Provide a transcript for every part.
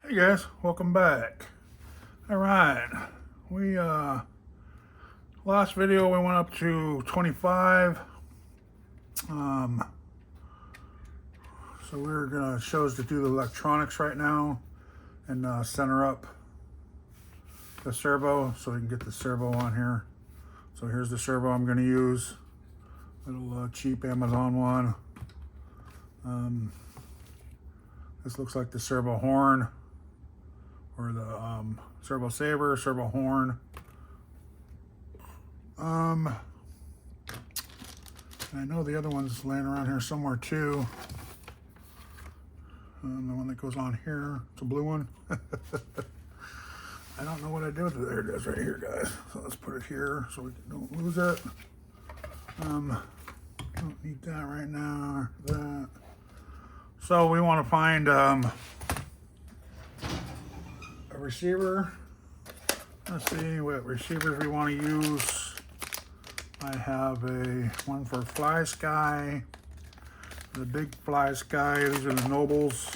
Hey guys, welcome back. All right, we last video we went up to 25. So we're gonna show us to do the electronics right now and center up the servo so we can get the servo on here. So here's the servo I'm gonna use. Little cheap Amazon one. This looks like the servo horn, or the servo saver, servo horn. I know the other one's laying around here somewhere too. The one that goes on here, it's a blue one. I don't know what I did with it. There it is right here, guys. So let's put it here so we don't lose it. Don't need that right now, that. So we want to find a receiver. Let's see what receivers we want to use. I have one for Fly Sky, the big Fly Sky. These are the Nobles.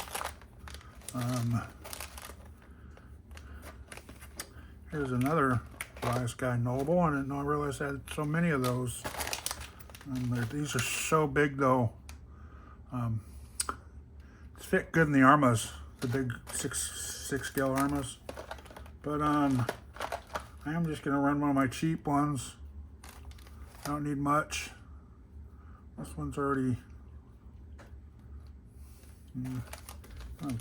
Here's another Fly Sky Noble. I didn't realize I had so many of those. These are so big though. It's fit good in the arrmas, the big six scale arrmas. But I am just gonna run one of my cheap ones. I don't need much. This one's already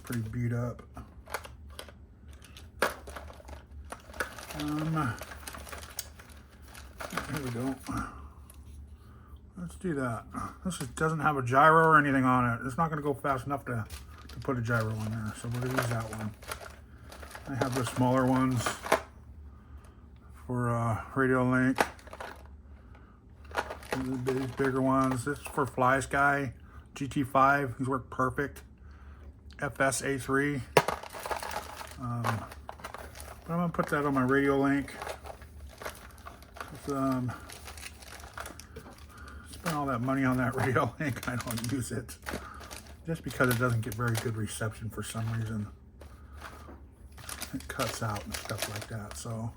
pretty beat up. Here we go. Let's do that. This doesn't have a gyro or anything on it. It's not going to go fast enough to put a gyro on there, so we're going to use that one. I have the smaller ones for radio link. These bigger ones. This is for Fly Sky GT5. These work perfect. FSA3. But I'm going to put that on my radio link. Spend all that money on that radio link. I don't use it just because it doesn't get very good reception for some reason. It cuts out and stuff like that. So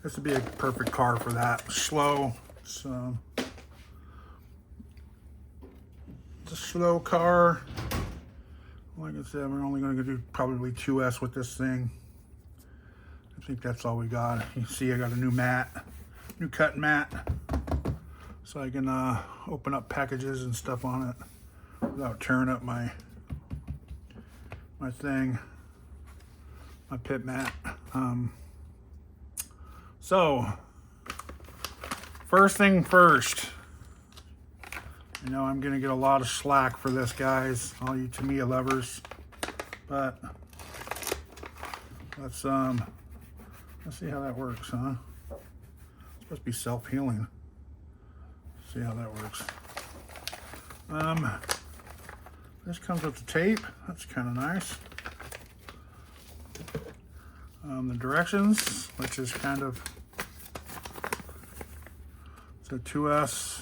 this would be a perfect car for that. Slow. So it's a slow car. Like I said, we're only going to do probably 2S with this thing. I think that's all we got. You can see I got a new mat, new cut mat, so I can open up packages and stuff on it without tearing up my thing, my pit mat. So first thing first, I know I'm gonna get a lot of slack for this, guys, all you Tamiya lovers, but let's see how that works, huh? It's supposed to be self-healing. See how that works. This comes with the tape. That's kind of nice. The directions, which is kind of, it's a 2S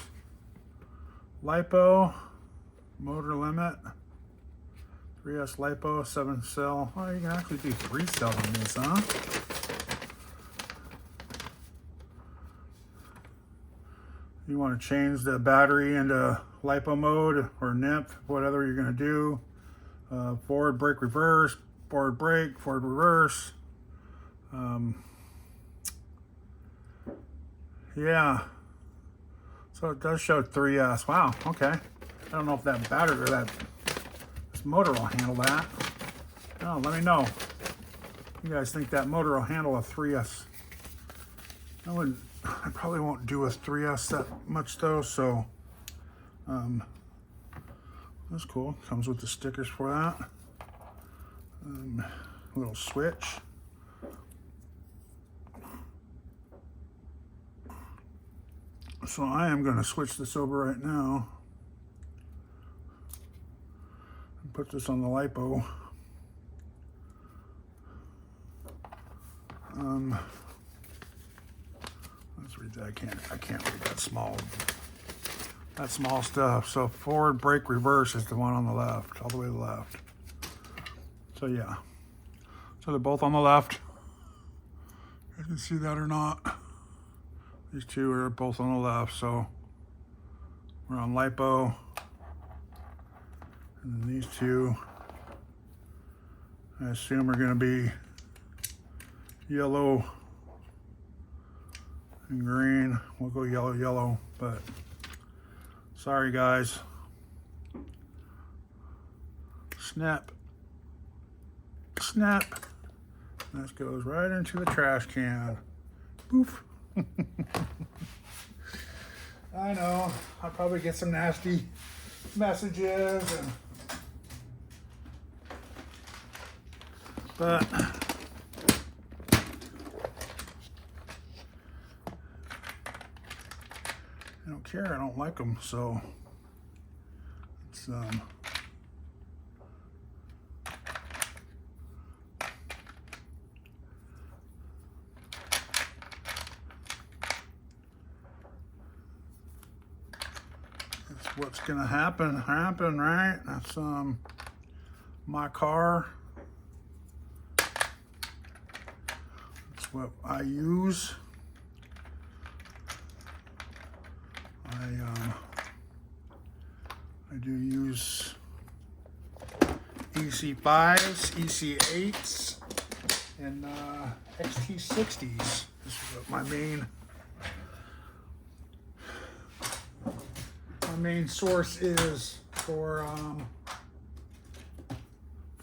lipo, motor limit, 3S lipo, 7 cell. Oh, you can actually do 3 cell on this, huh? You want to change the battery into lipo mode or NIP, whatever you're going to do. Forward brake reverse, forward brake, forward reverse. Yeah. So it does show 3S. Wow, okay. I don't know if that battery or this motor will handle that. Oh, let me know. You guys think that motor will handle a 3S? I probably won't do a 3S that much though, so that's cool. Comes with the stickers for that. A little switch. So I am going to switch this over right now and put this on the lipo. Let's read that. I can't read that small stuff. So forward brake reverse is the one on the left, all the way to the left. So yeah. So they're both on the left. You can see that or not. These two are both on the left, so we're on lipo. And then these two, I assume, are going to be yellow and green. We'll go yellow, yellow, but sorry guys. Snap, snap. This goes right into the trash can. Poof. I know, I'll probably get some nasty messages, but I don't care, I don't like them, so it's that's what's gonna happen, right? That's my car. That's what I use. I do use EC5s, EC8s, and XT60s. This is what my main source is for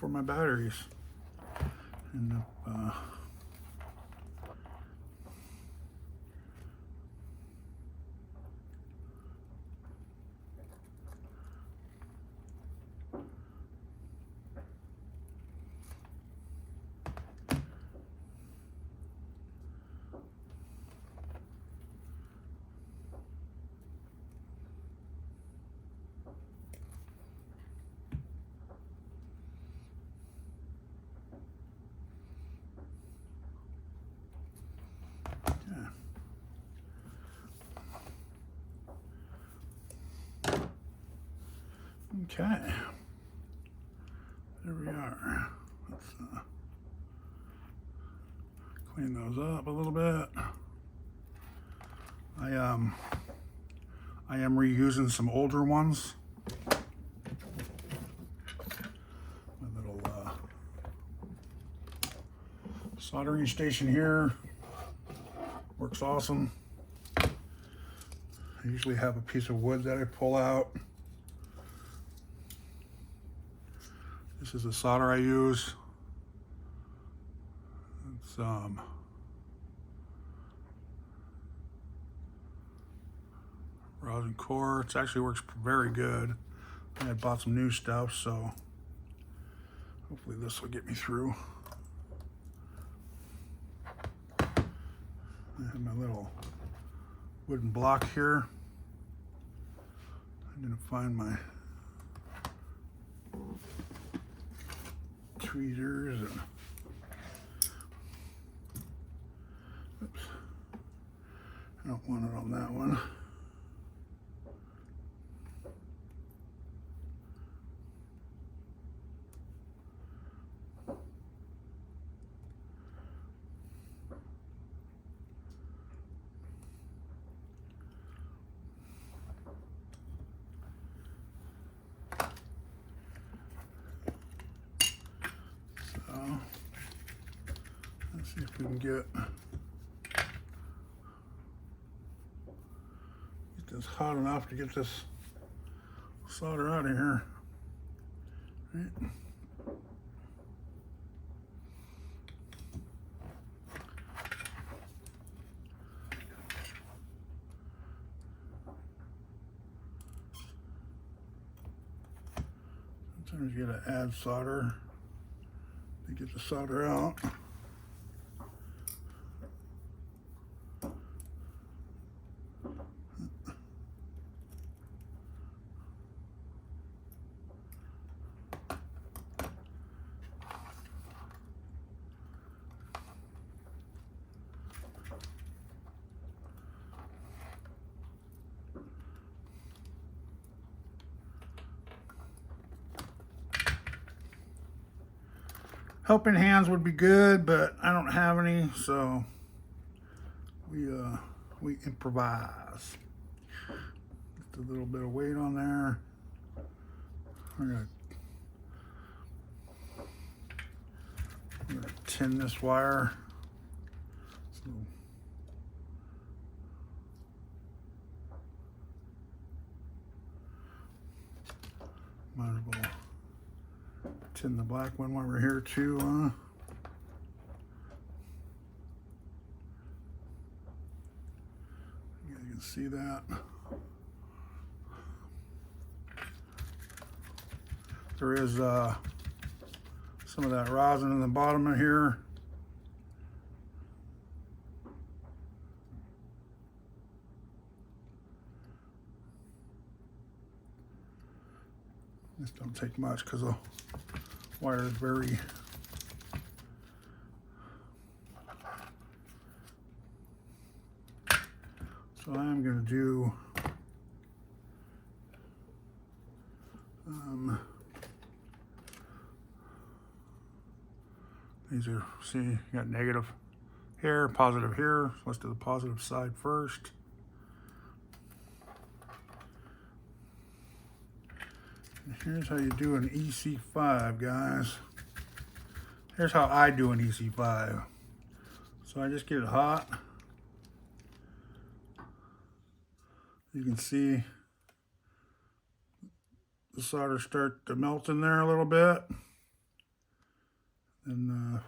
my batteries. And okay, there we are. Let's clean those up a little bit. I am reusing some older ones. My little soldering station here works awesome. I usually have a piece of wood that I pull out. This is the solder I use. It's rosin core. It actually works very good. I bought some new stuff, so hopefully this will get me through. I have my little wooden block here. I'm gonna find my tweezers and oops, I don't want it on that one. Let's see if we can get this hot enough to get this solder out of here. Right. Sometimes you gotta add solder to get the solder out. Helping hands would be good, but I don't have any, so we improvise. Just a little bit of weight on there. I'm gonna tin this wire. So, might as well tin the black one while we're here too. You can see that. There is some of that rosin in the bottom of here. This don't take much because the wire is very so I'm going to do these are, see, you got negative here, positive here, so let's do the positive side first. And here's how you do an EC5, guys. Here's how I do an EC5. So I just get it hot. You can see the solder start to melt in there a little bit. And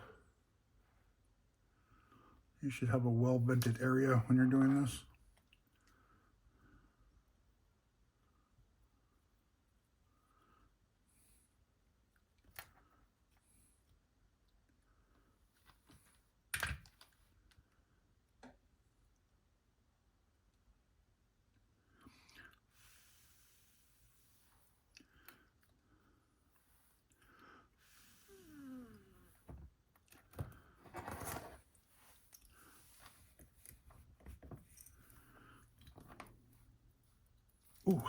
you should have a well vented area when you're doing this. Ooh.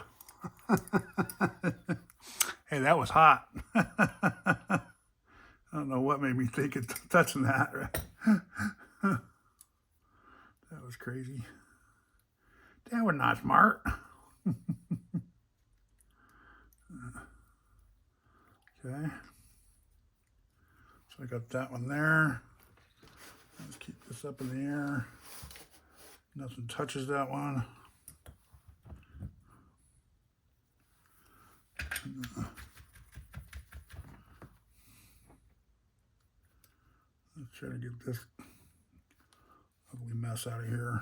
Hey, that was hot. I don't know what made me think of touching that. That was crazy. That was not smart. Okay. So I got that one there. Let's keep this up in the air. Nothing touches that one. Let's try to get this ugly mess out of here.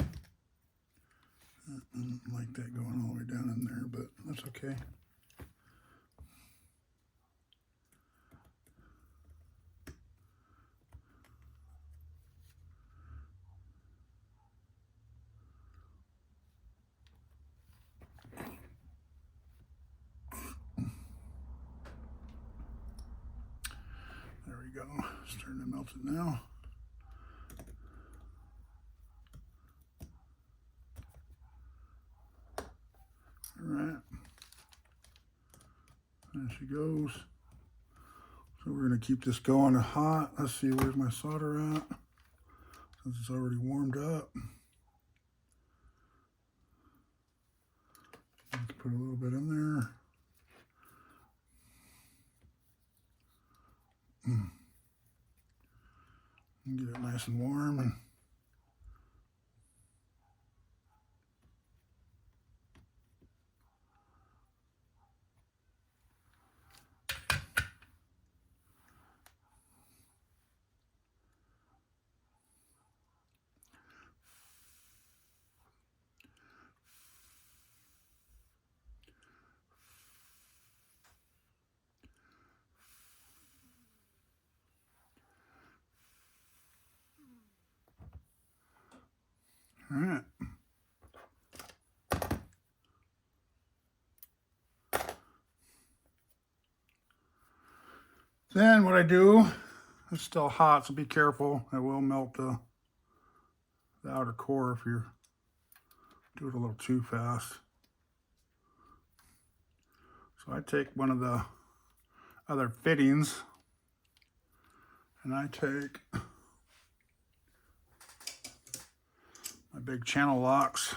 I don't like that going all the way down in there, but that's okay. There we go. Starting to melt it now. All right. There she goes. So we're going to keep this going hot. Let's see, where's my solder at? Since it's already warmed up. Let's put a little bit in there. And get it nice and warm. And all right. Then what I do, it's still hot, so be careful. It will melt the outer core if you do it a little too fast. So I take one of the other fittings, and I take my big channel locks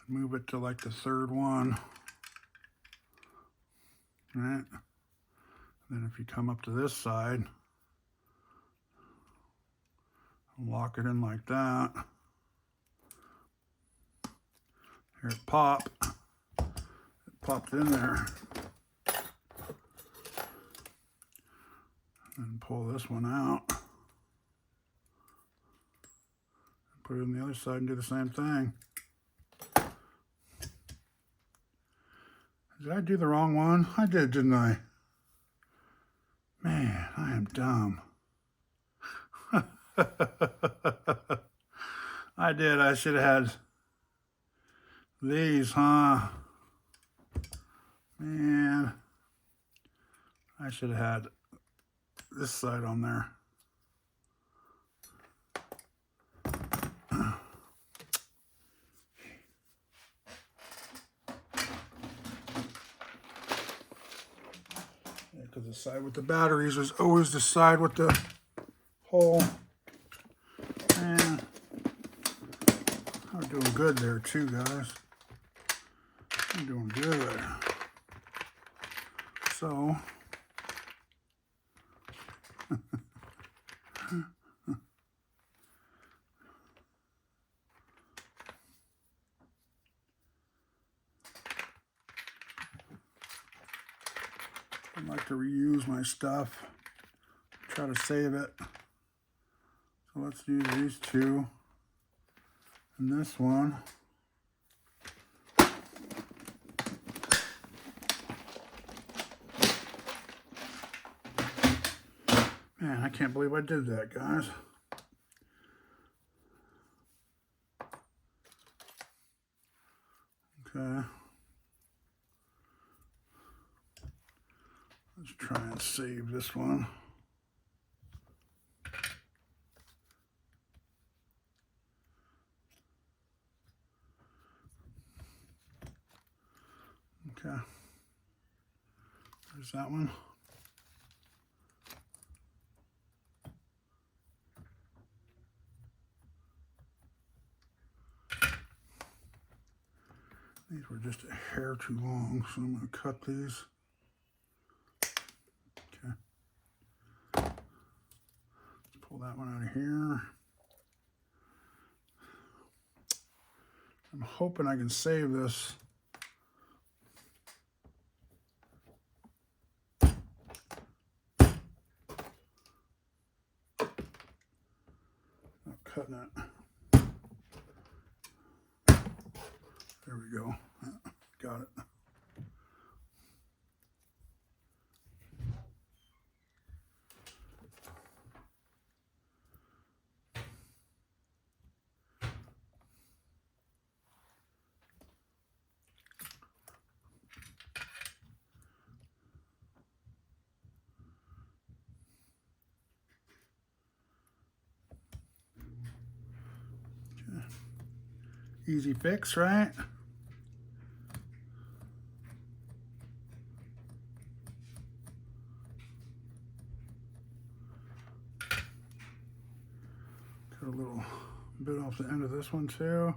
and move it to like the third one. Right? Then if you come up to this side, lock it in like that. Here it popped. It popped in there. And pull this one out. Put it on the other side and do the same thing. Did I do the wrong one? I did, didn't I? Man, I am dumb. I did. I should have had these, huh? Man, I should have had this side on there. Because the side with the batteries is always the side with the hole. And I'm doing good there too, guys. I'm doing good. So, I like to reuse my stuff, try to save it. So let's use these two and this one. Man, I can't believe I did that, guys. Okay. Let's try and save this one. Okay. There's that one. These were just a hair too long, so I'm going to cut these. Okay. Let's pull that one out of here. I'm hoping I can save this. Not cutting it. There we go. Got it. Okay. Easy fix, right? Cut a little bit off the end of this one too.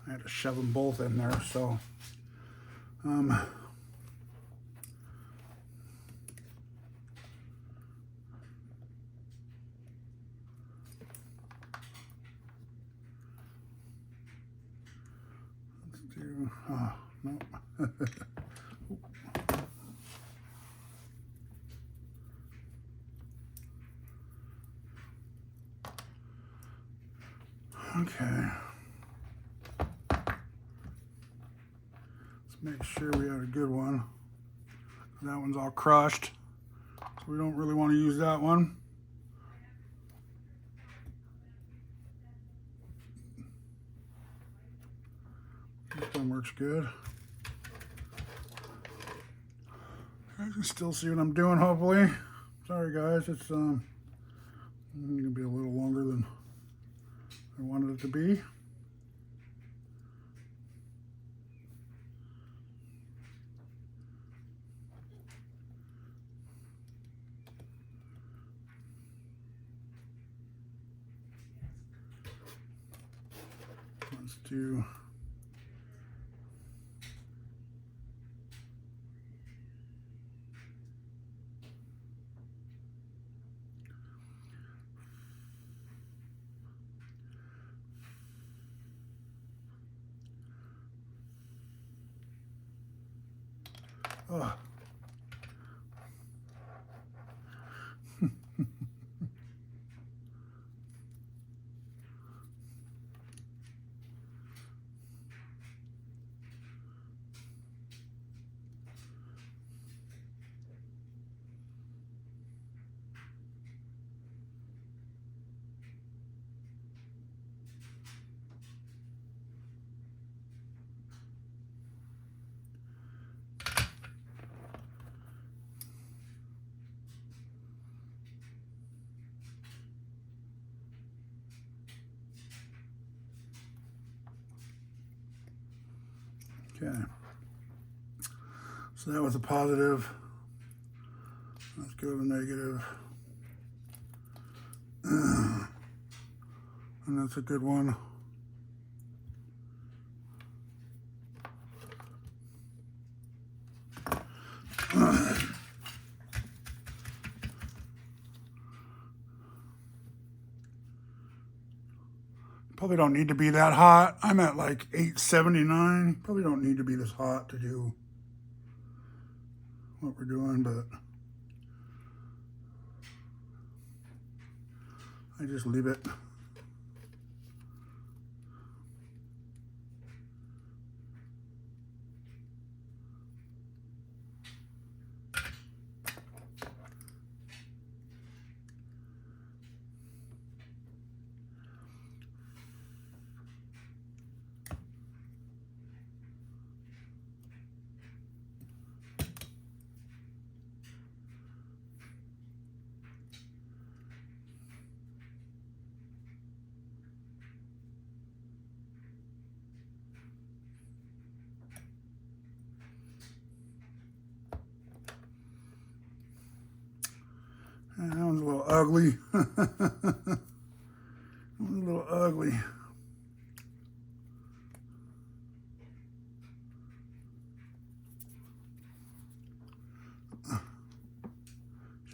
I had to shove them both in there, so let's do, oh, no. Okay. Let's make sure we have a good one. That one's all crushed, so we don't really want to use that one. This one works good. I can still see what I'm doing, hopefully. Sorry guys, it's gonna be a little longer than I wanted it to be. Let's do okay. So that was a positive. Let's go to negative. And that's a good one. Probably don't need to be that hot. I'm at like 879. Probably don't need to be this hot to do what we're doing, but I just leave it. That one's a little ugly. That one's a little ugly.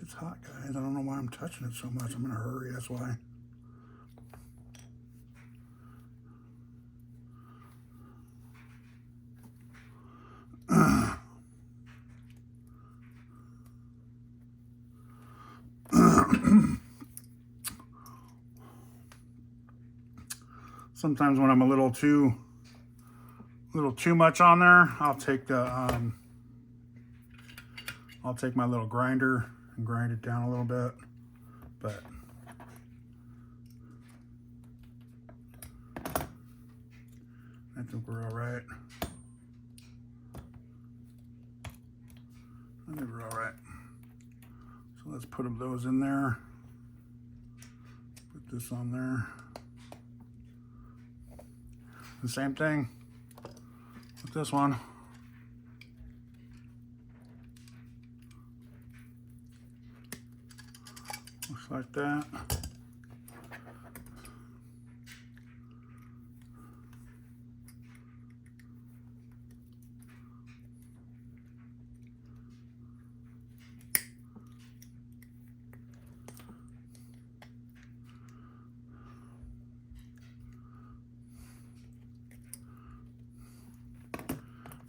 It's hot, guys. I don't know why I'm touching it so much. I'm in a hurry, that's why. Sometimes when I'm a little too much on there, I'll take the I'll take my little grinder and grind it down a little bit, but I think we're all right. I think we're all right. So let's put those in there. Put this on there. The same thing with this one. Looks like that.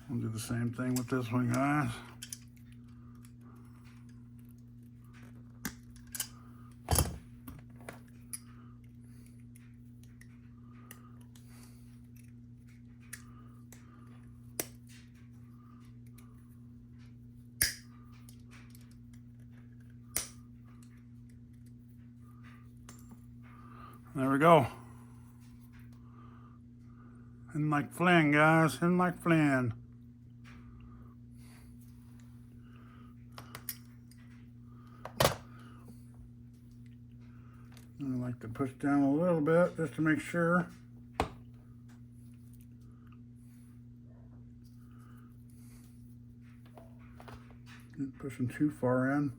We'll do the same thing with this one, guys. There we go. Hidden like Flynn, guys. Hidden like Flynn. I like to push down a little bit just to make sure. Not pushing too far in.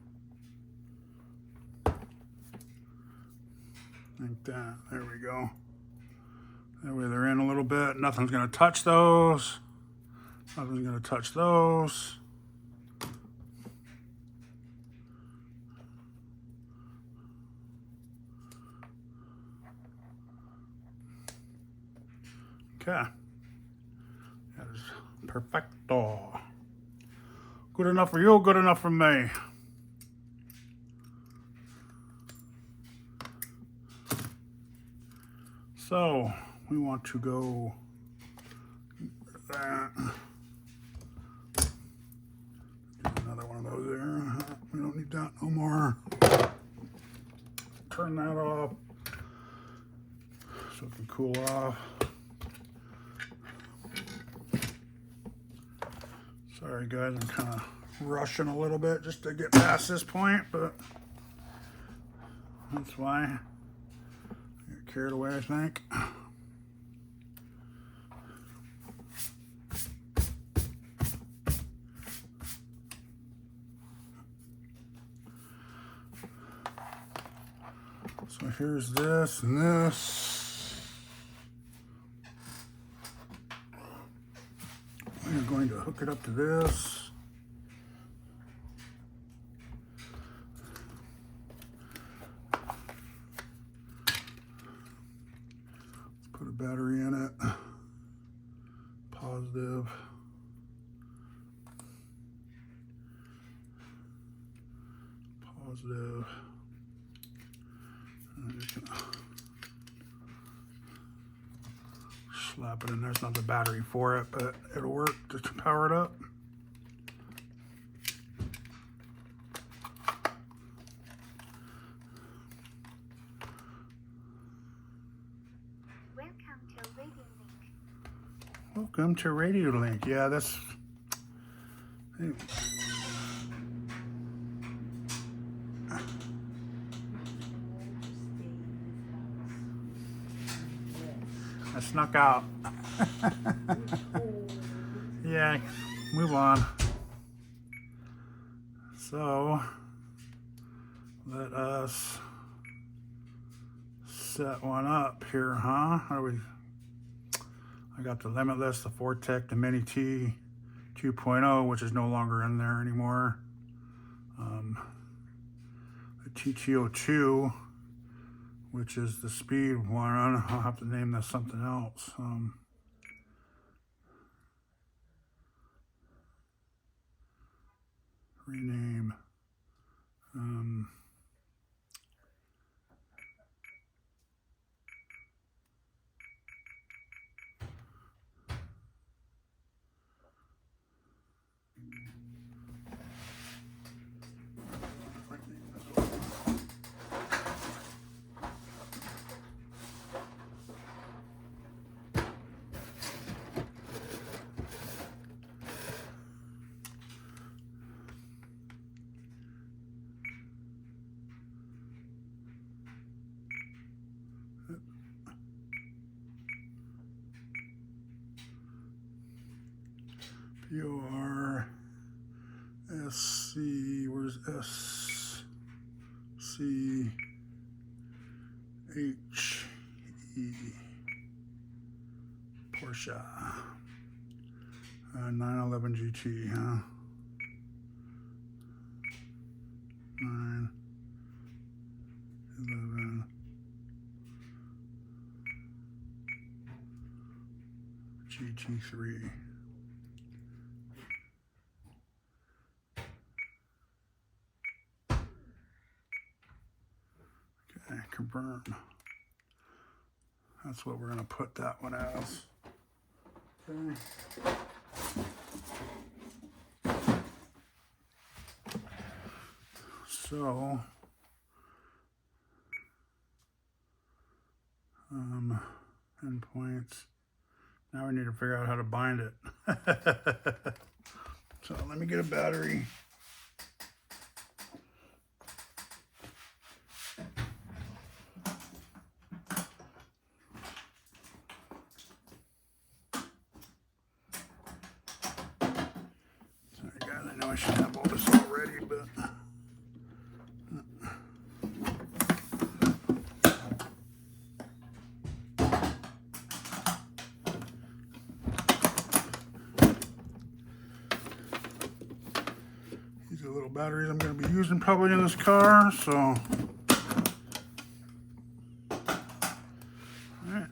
Like that. There we go. That way they're in a little bit. Nothing's gonna touch those. Nothing's gonna touch those. Okay. That is perfecto. Good enough for you, good enough for me. So we want to go that. Do another one of those there. We don't need that no more. Turn that off so it can cool off. Sorry guys, I'm kind of rushing a little bit just to get past this point, but that's why I got carried away, I think. So here's this and this. We're going to hook it up to this. Put a battery in it. Positive. Positive. And just gonna slap it in there. It's not the battery for it, but it'll work just to power it up. Welcome to Radio Link. Yeah, that's. I snuck out. Yeah, move on. So, let us set one up here, huh? How do we? I got the Limitless, the Fortec, the Mini T2.0, which is no longer in there anymore. The TT02, which is the speed one. I'll have to name this something else. Rename. PORSC, where's SCHE? Porsche. 911 GT, huh? 911 GT3. Okay, confirm. That's what we're going to put that one as. Okay. So, endpoints. Now we need to figure out how to bind it. So let me get a battery. Sorry guys, I know I should have all this already, but batteries I'm going to be using probably in this car, so. Alright.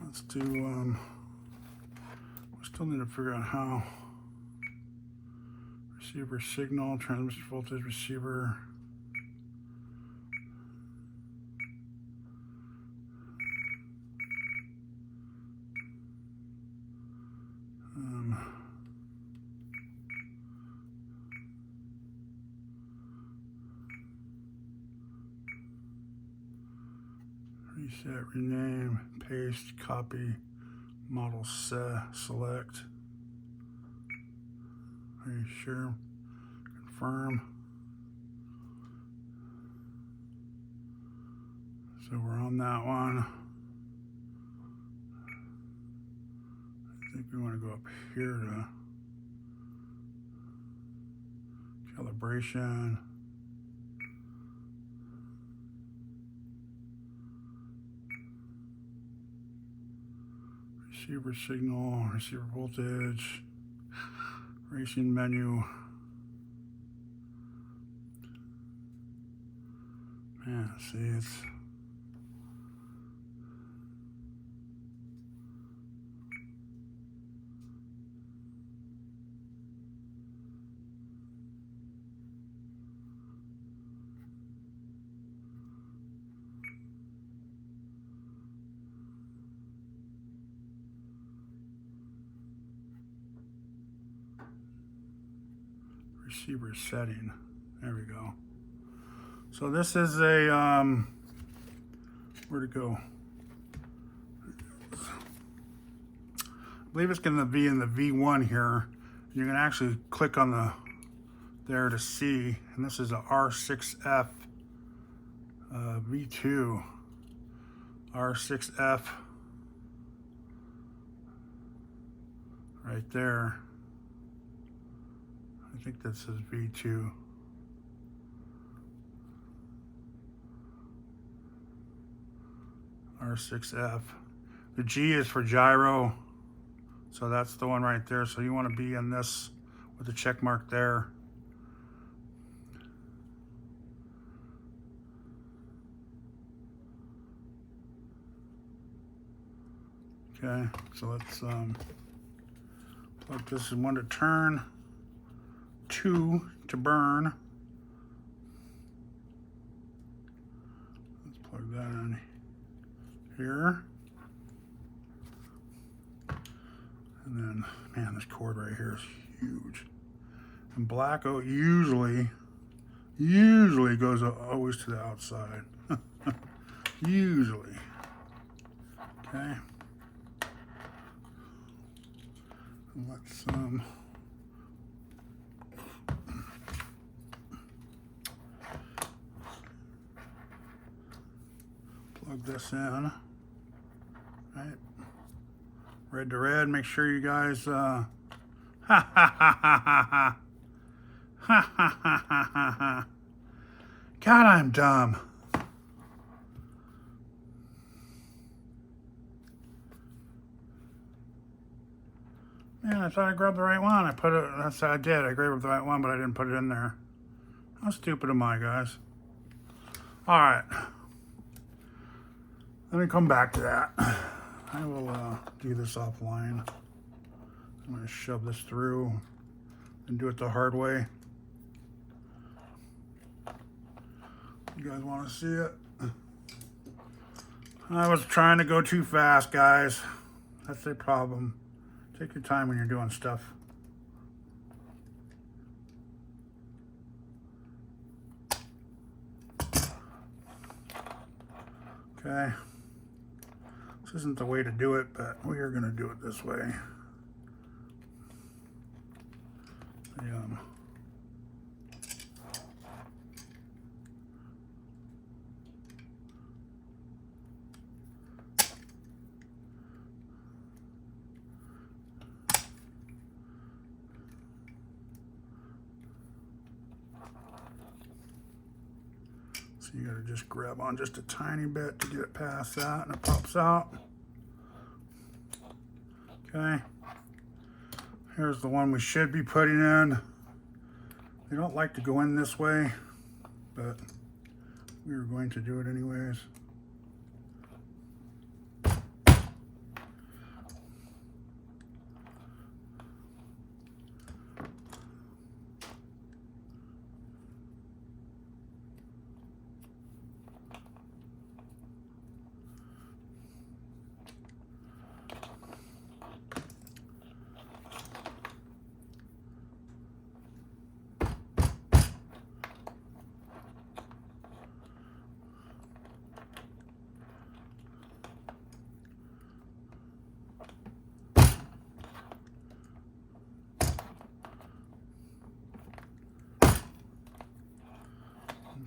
Let's do, we still need to figure out how. Receiver signal, transmission voltage receiver. Reset, rename, paste, copy, model select. Are you sure? Confirm. So we're on that one. I think we want to go up here to calibration. Receiver signal, receiver voltage, racing menu. Man, see, it's receiver setting. There we go. So this is a where'd it go? I believe it's going to be in the V1 here. You can actually click on the there to see, and this is a R6F V2 R6F right there. I think this is V2. R6F. The G is for gyro, so that's the one right there. So you want to be in this with the check mark there. Okay, so let's plug this in. 1 to turn, 2 to burn. Let's plug that in here. And then, man, this cord right here is huge. And black usually goes always to the outside. Usually. Okay. And let's plug this in. Right, red to red. Make sure you guys ha ha ha ha ha ha ha ha ha. God, I'm dumb. Man, I thought I grabbed the right one. I put it. That's what I did. I grabbed the right one, but I didn't put it in there. How stupid am I, guys? All right. Let me come back to that. I will do this offline. I'm going to shove this through and do it the hard way. You guys want to see it? I was trying to go too fast, guys. That's the problem. Take your time when you're doing stuff. Okay. This isn't the way to do it, but we are going to do it this way. So you gotta just grab on just a tiny bit to get it past that, and it pops out. Okay. Here's the one we should be putting in. They don't like to go in this way, but we were going to do it anyways.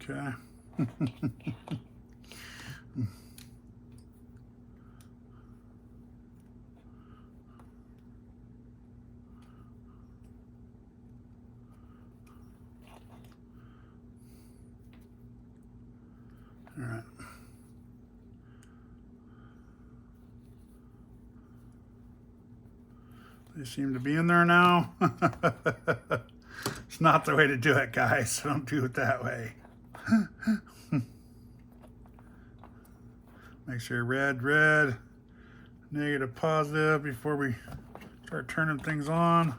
Okay. All right. They seem to be in there now. It's not the way to do it, guys. Don't do it that way. Make sure red, negative, positive before we start turning things on.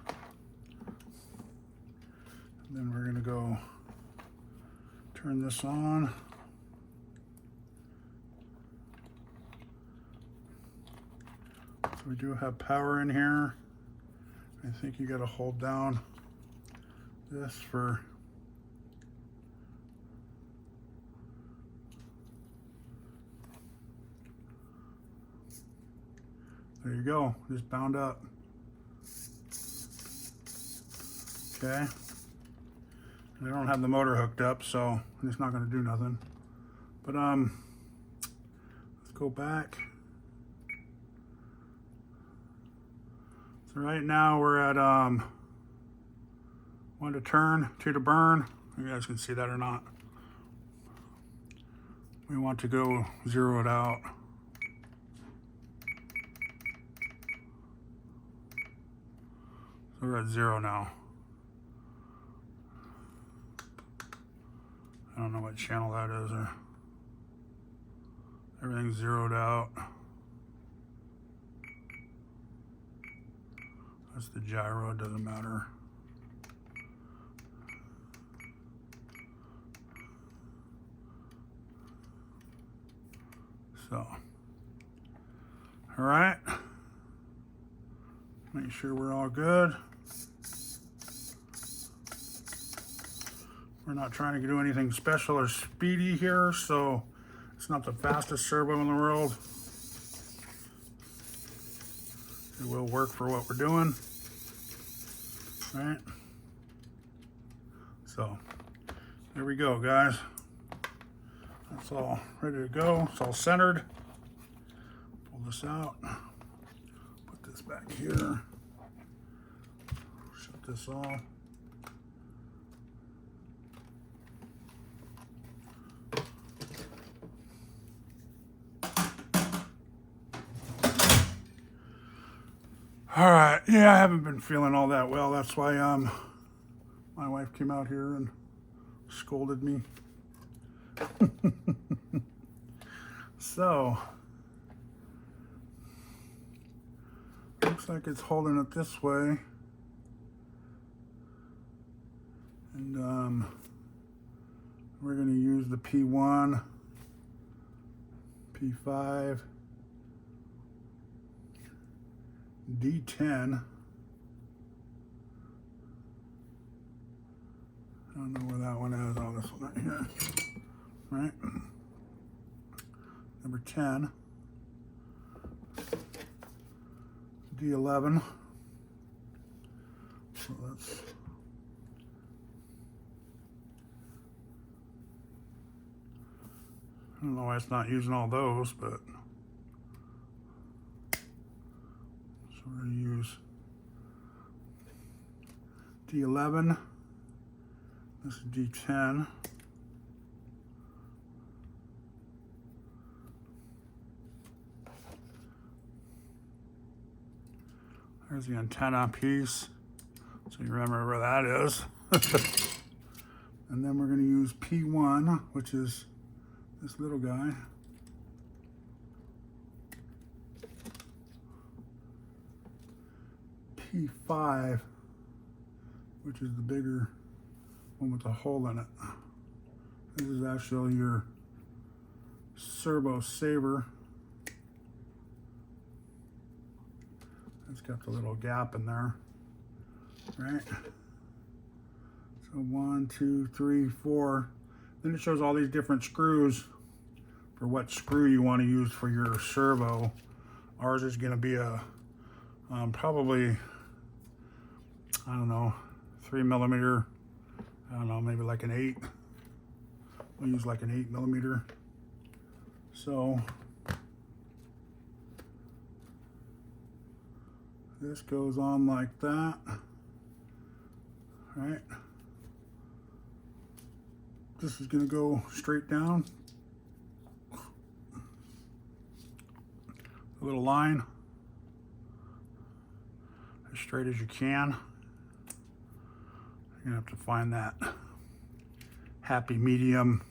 And then we're going to go turn this on. So we do have power in here. I think you got to hold down this for there you go, just bound up. Okay. I don't have the motor hooked up, so it's not going to do nothing. But let's go back. So right now we're at 1 to turn, 2 to burn. You guys can see that or not. We want to go 0 it out. So we're at 0 now. I don't know what channel that is. Everything's zeroed out. That's the gyro, it doesn't matter. So, all right. Make sure we're all good. We're not trying to do anything special or speedy here, so it's not the fastest servo in the world. It will work for what we're doing, right? So, there we go, guys. That's all ready to go. It's all centered. Pull this out. Put this back here. Shut this off. All right, yeah, I haven't been feeling all that well. That's why my wife came out here and scolded me. So, looks like it's holding it this way. And we're going to use the P1, P5, D10. I don't know where that one is. Oh, this one right here. Right? Number 10. D11. So that's I don't know why it's not using all those, but so we're going to use D11. This is D10. There's the antenna piece, so you remember where that is. And then we're going to use P1, which is this little guy. P5, which is the bigger one with the hole in it. This is actually your servo saver. It's got the little gap in there, right? So 1, 2, 3, 4. Then it shows all these different screws for what screw you want to use for your servo. Ours is going to be a probably, I don't know, 3mm. I don't know, maybe like an 8. We'll use like an 8mm. So this goes on like that, right? This is going to go straight down. A little line, as straight as you can. You're going to have to find that happy medium.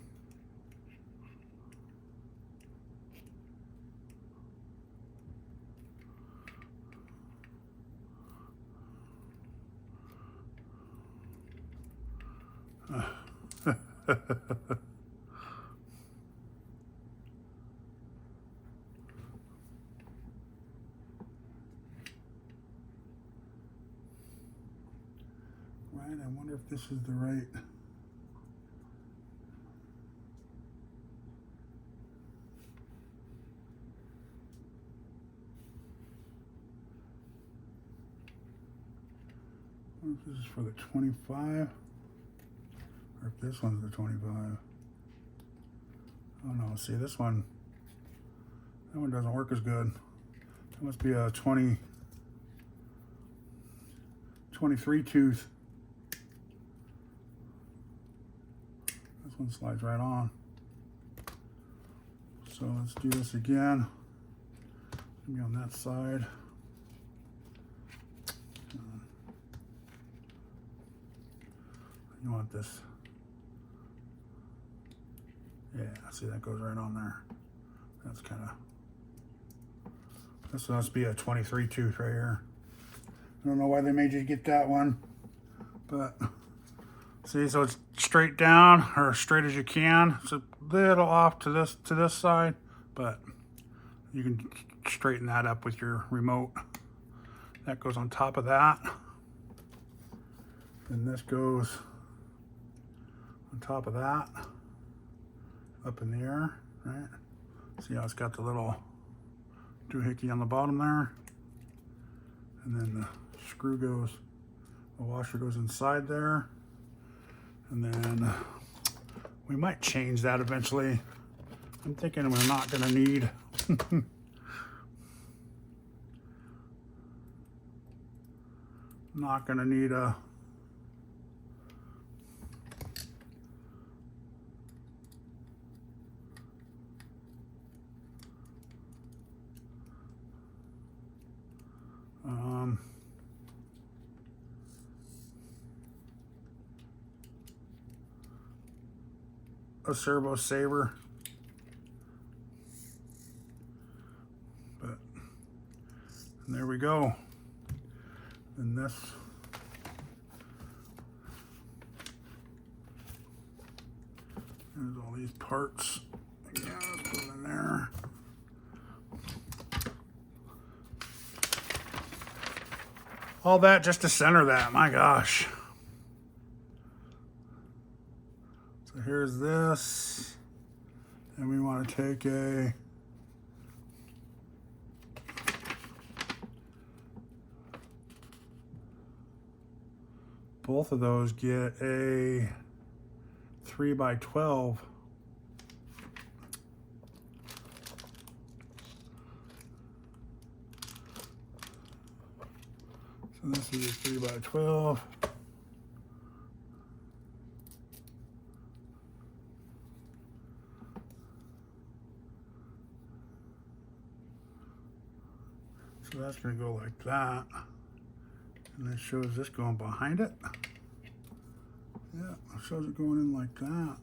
Right, I wonder if this is the right. I wonder if this is for the 25, or if this one's the 25. Oh no, see this one, that one doesn't work as good. That must be a 23 tooth. This one slides right on. So let's do this again. Maybe on that side. You want this. Yeah, see that goes right on there. That's kind of, this must be a 23 tooth right here. I don't know why they made you get that one, but see, so it's straight down, or straight as you can. It's a little off to this side, but you can straighten that up with your remote. That goes on top of that. And this goes on top of that, up in the air, right? See how it's got the little doohickey on the bottom there? And then the screw goes, the washer goes inside there. And then we might change that eventually. I'm thinking we're not gonna need not gonna need a servo saver, but and there we go. And this, there's all these parts. Yeah, let's put them in there. All that just to center that, my gosh. So here's this, and we want to take a both of those get a 3x12. So this is a 3x12. So that's going to go like that. And it shows this going behind it. Yeah, it shows it going in like that.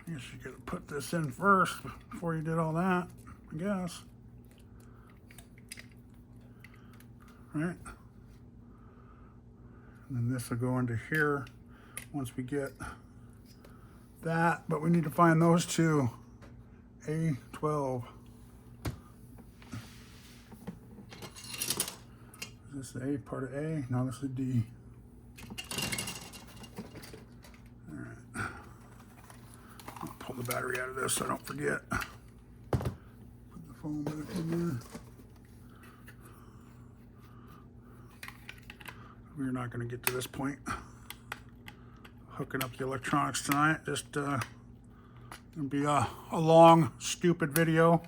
I guess you could put this in first before you did all that, I guess. Right? And then this will go into here once we get that, but we need to find those two. A12. Is this A, part of A? No, this is D. All right. I'll pull the battery out of this so I don't forget. Put the phone back in there. We're not going to get to this point. Hooking up the electronics tonight. Just gonna be a long, stupid video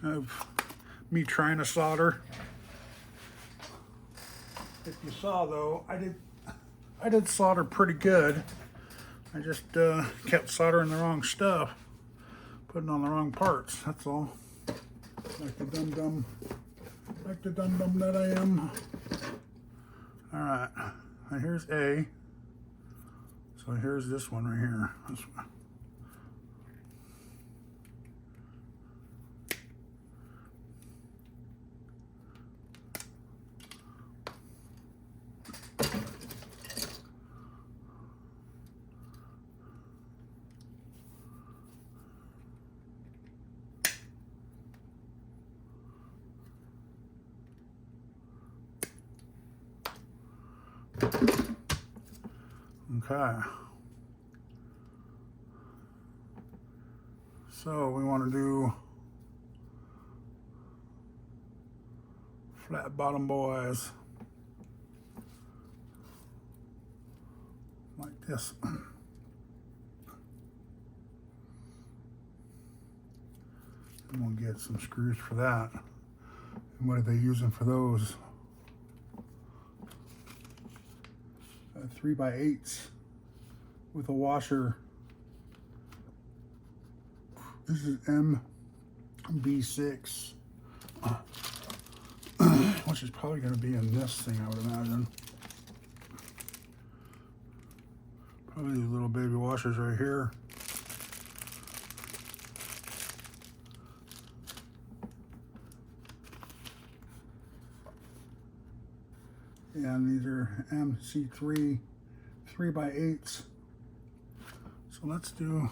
of me trying to solder. If you saw though, I did solder pretty good. I just kept soldering the wrong stuff, putting on the wrong parts. That's all. Like the dum-dum that I am. All right, and here's A. So here's this one right here. This one. Okay. So we want to do flat bottom boys like this. And we'll get some screws for that. And what are they using for those? 3x8s with a washer. This is MB6, which is probably going to be in this thing, I would imagine. Probably these little baby washers right here. Yeah, and these are MC3 3x8s. So let's do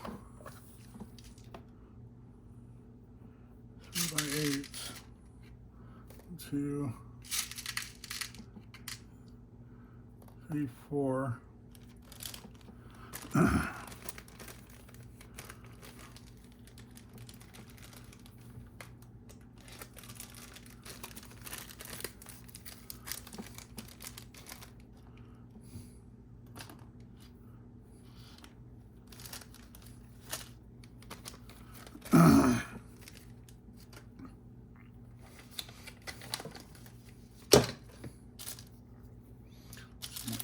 3x8s. 2, 3, 4.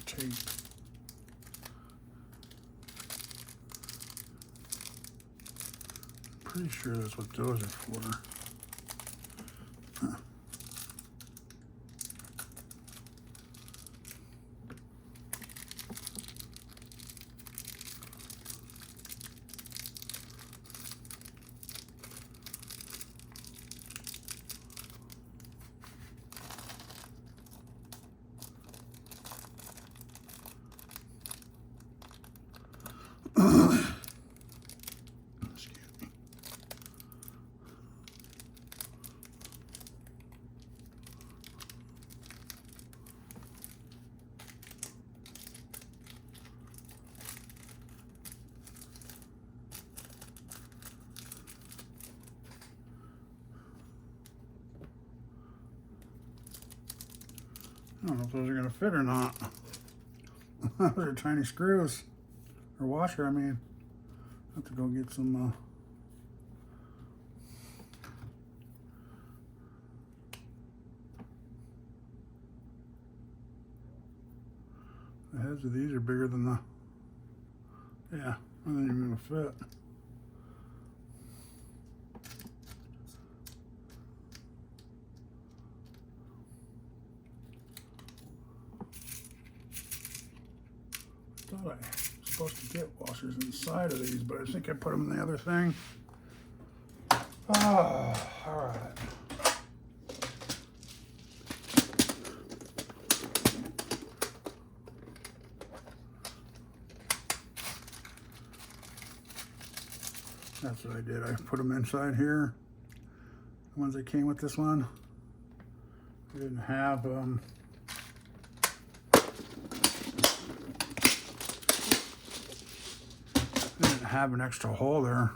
Tape. Pretty sure that's what those are for. I don't know if those are going to fit or not. Those are tiny screws. or washer, I mean. I have to go get some the heads of these are bigger than the, yeah, I didn't even fit. I thought I was supposed to get washers inside of these, but I think I put them in the other thing. Oh, all right. That's what I did. I put them inside here. The ones that came with this one. I didn't have an extra hole there.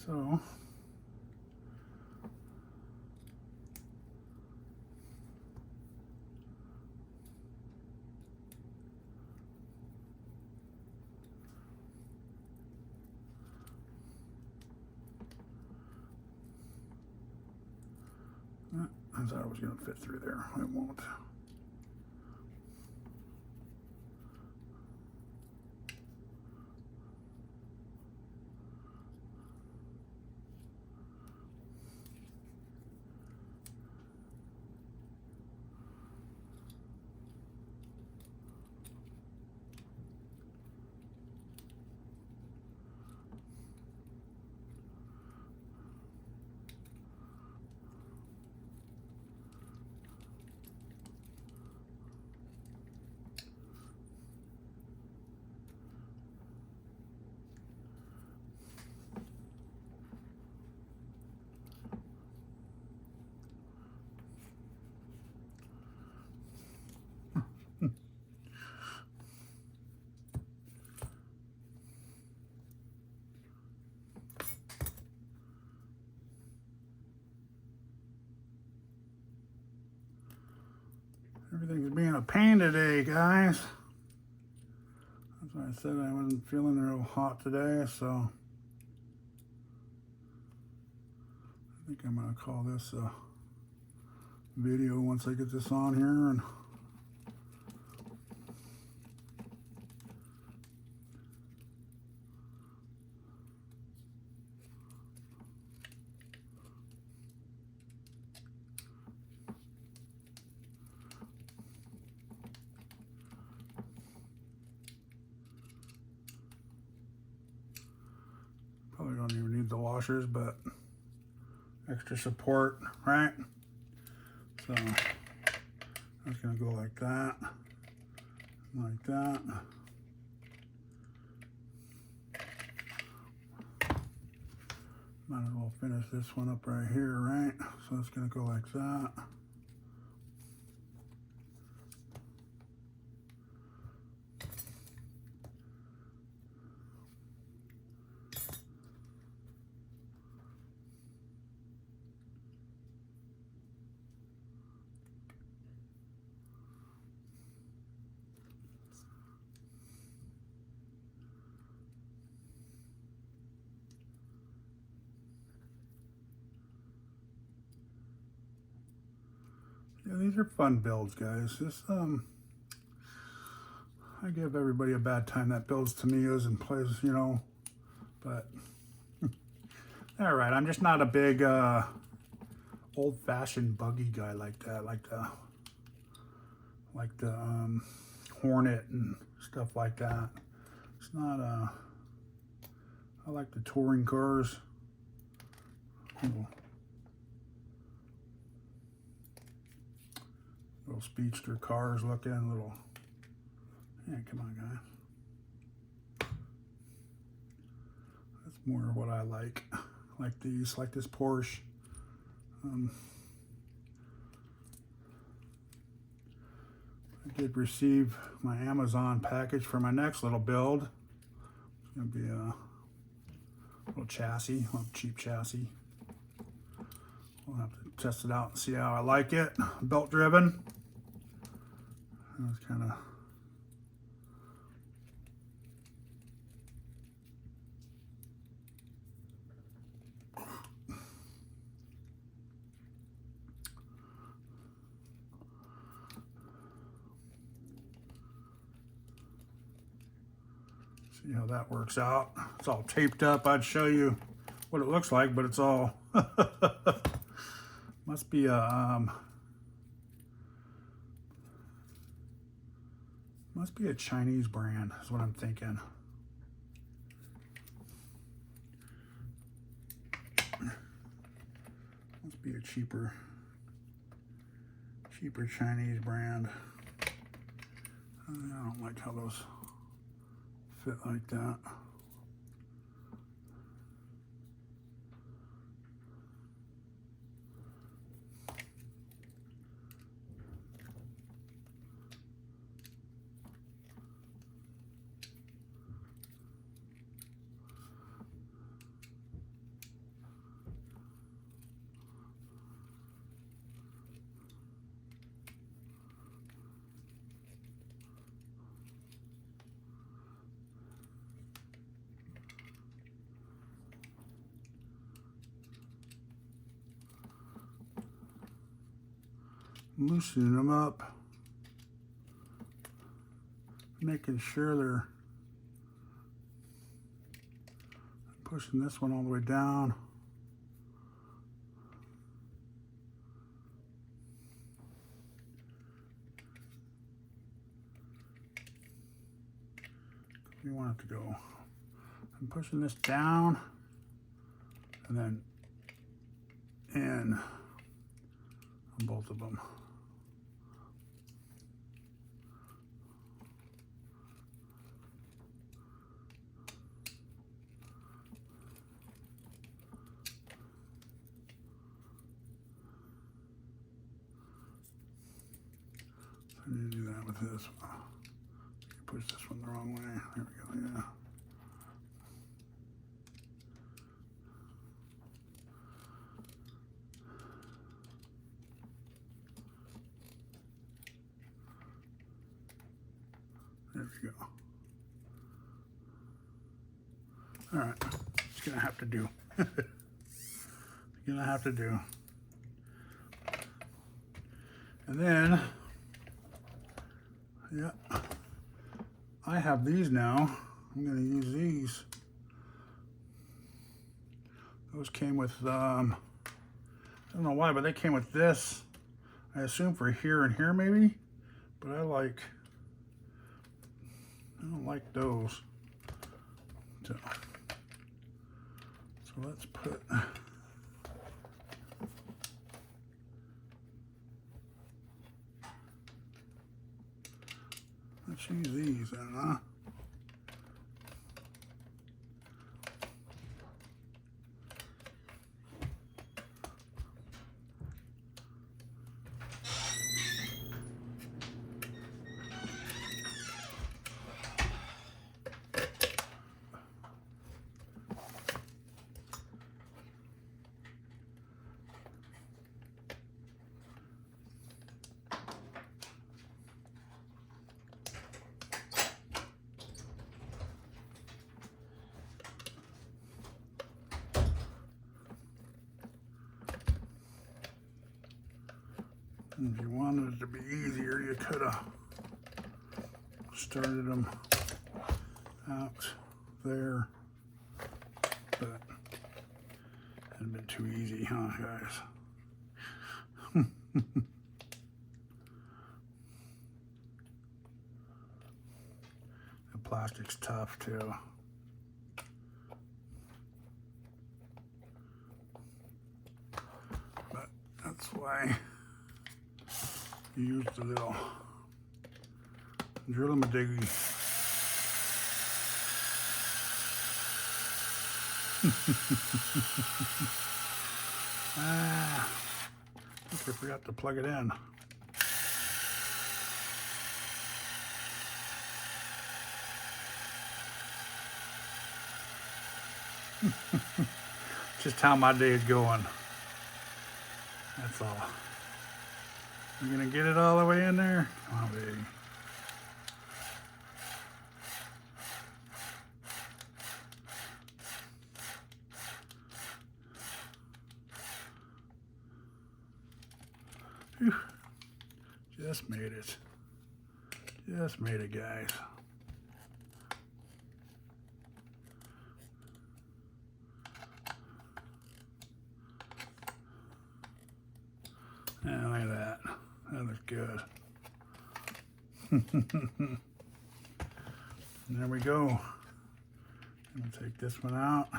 So I thought it was going to fit through there. It won't. Everything's being a pain today, guys. That's why I said I wasn't feeling real hot today, so I think I'm going to call this a video once I get this on here. And probably don't even need the washers, but extra support, right? So that's going to go like that, like that. Might as well finish this one up right here, right? So it's going to go like that. Yeah, these are fun builds, guys. This I give everybody a bad time that builds Tamiyas and plays, you know, but all right. I'm just not a big old-fashioned buggy guy like that, like the Hornet and stuff like that. It's not I like the touring cars. Little speedster cars looking, little, yeah, come on, guys. That's more what I like these, like this Porsche. I did receive my Amazon package for my next little build. It's going to be a little chassis, a little cheap chassis. We'll have to test it out and see how I like it. Belt driven. It's kind of see how that works out. It's all taped up. I'd show you what it looks like, but it's all must be a Chinese brand is what I'm thinking. Must be a cheaper Chinese brand. I don't like how those fit like that. Loosening them up, making sure they're pushing this one all the way down. You want it to go. I'm pushing this down and then in on both of them. I need to do that with this. Push this one the wrong way. There we go, yeah. There we go. All right, it's gonna have to do. Gonna have to do. And then, yeah, I have these now. I'm gonna use these. Those came with, I don't know why, but they came with this. I assume for here and here maybe, but I don't like those. So let's put, let's use these then, huh? If you wanted it to be easier, you could have started them out there, but it had been too easy, huh, guys? The plastic's tough, too. But that's why use the little drill-a-ma-diggy. I think I forgot to plug it in. Just how my day is going. That's all. We're gonna get it all the way in there. Come on, baby. Whew. Just made it. Just made it, guys. Yeah, look at that. That looks good. There we go. I'm gonna take this one out.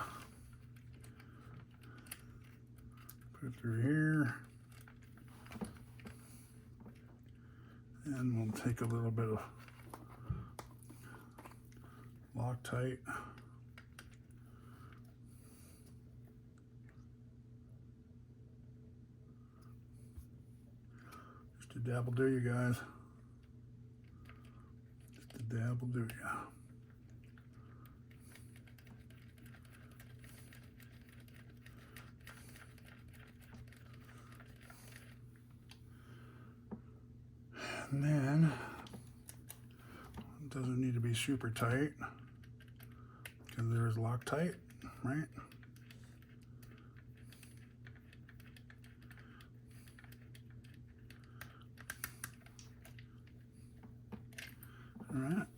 Put it through here. And we'll take a little bit of Loctite. Just a dab will do, you guys. Just a dab will do, ya. And then, it doesn't need to be super tight because there is Loctite, right? All right.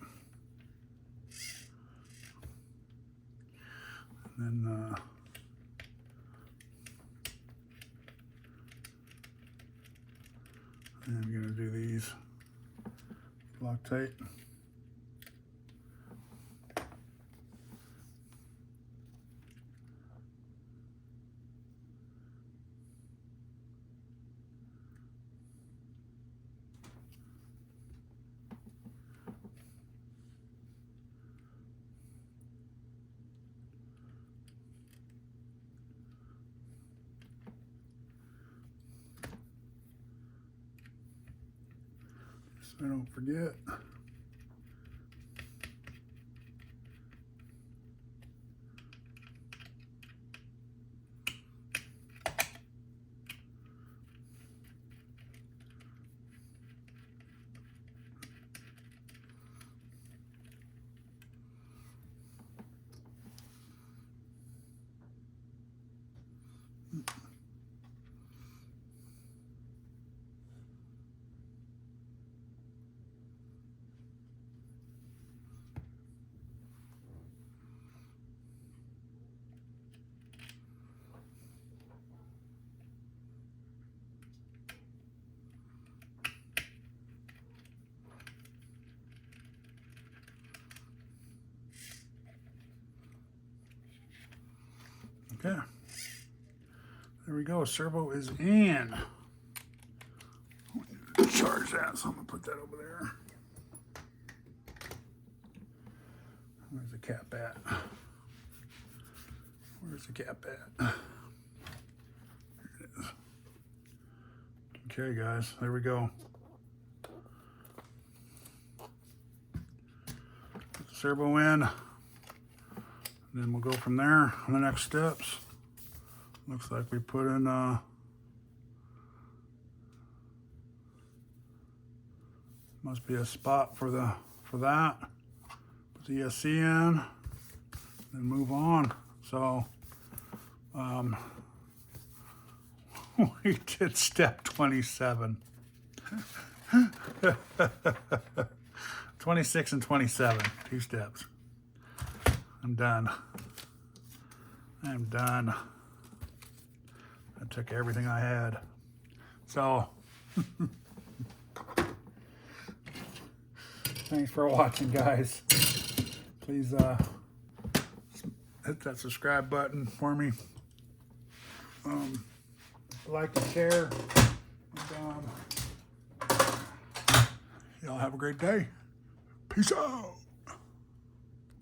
And then, I'm going to do these Loctite. So I don't forget. Okay, there we go. Servo is in. Charge that, so I'm gonna put that over there. Where's the cap at? Where's the cap at? There it is. Okay, guys, there we go. Put the servo in. Then we'll go from there on the next steps. Looks like we put in must be a spot for that. Put the ESC in, then move on. So we did step 27. 26 and 27, 2 steps. I'm done. I'm done. I took everything I had. So, thanks for watching, guys. Please hit that subscribe button for me. Like and share. And, y'all have a great day. Peace out.